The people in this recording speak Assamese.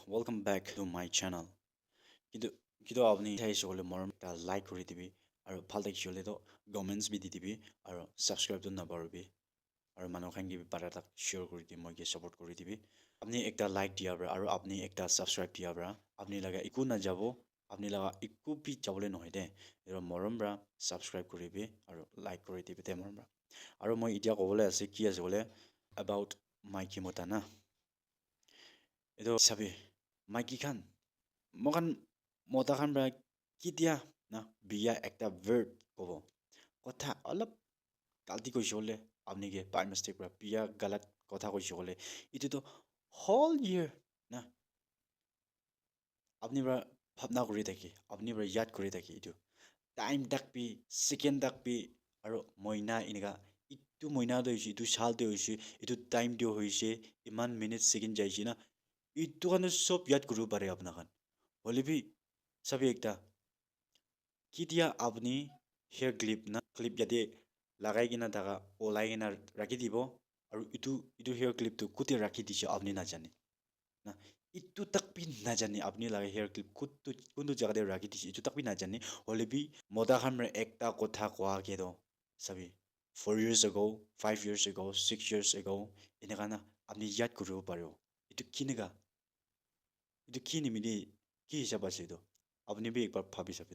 welcome back to my channel. কিন্তু কিন্তু আপনি চাইছে হলে মৰম এটা লাইক কৰি দিবি আৰু ভাল দেখিছে হলে তো কমেণ্টছ বি দি দিবি আৰু ছাবস্ক্ৰাইবটো নাপাহৰিবি আৰু মানুহখান কি পাৰে তাক শ্বেয়াৰ কৰি দিবি মই কি ছাপোৰ্ট কৰি দিবি আপুনি একটা লাইক দিয়াৰ পৰা আৰু আপুনি একটা ছাবস্ক্ৰাইব দিয়াৰ পৰা আপুনি লগা একো নাযাব আপুনি লগা একো বি যাবলৈ নহয় দে আৰু মৰম পৰা ছাবস্ক্ৰাইব কৰিবি আৰু লাইক কৰি দিবি দে মৰম পৰা আৰু মই এতিয়া ক'বলৈ আছে কি আছে বোলে এবাউট মাইকী মতা না এইটো চাবি মাইকী খান মখান মতা খান পৰা কেতিয়া না বিয়া একটা ভাৰ্ব ক'ব কথা অলপ গাল্টি কৈছে হ'লে আপনি কি বাই মিষ্টেক পৰা বিয়া গালাত কথা কৈছে হ'লে এইটোতো হল ইয়াৰ না আপনি পৰা ভাৱনা কৰি থাকি আপনি পৰা ইয়াদ কৰি থাকি এইটো টাইম থাকবি ছেকেণ্ড থাকবি আৰু মইনা এনেকা ইটো মইনাটো হৈছে ইটো চালটো হৈছে এইটো টাইমটো হৈছে ইমান মিনিট ছেকেণ্ড যাইছে না এইটো কাৰণে চব ইয়াদ কৰিব পাৰে আপোনাখান হ'লে বি চাবি একটা কেতিয়া আপনি হেয়াৰ ক্লিপ ইয়াতে লাগাই কিনা থাকা ওলাই কিনা ৰাখি দিব আৰু ইটো হেয়াৰ ক্লিপটো কোতে ৰাখি দিছে আপুনি নাজানে না ইটো তাকবি নাজানে আপুনি লাগে হেয়াৰ ক্লিপ কোনটো জেগাতে ৰাখি দিছে ইটো তাকবি নাজানে হ'লে বি মতাখান একটা কথা কোৱাকে দ চাবি 4 years ago 5 years ago 6 years ago এনেকা না আপনি ইয়াদ কৰিব পাৰিব এইটো কেনেকা এইটো কি নিমিলি কি হিচাপ আছে এইটো আপুনি বি একবাৰ ভাবি চাবি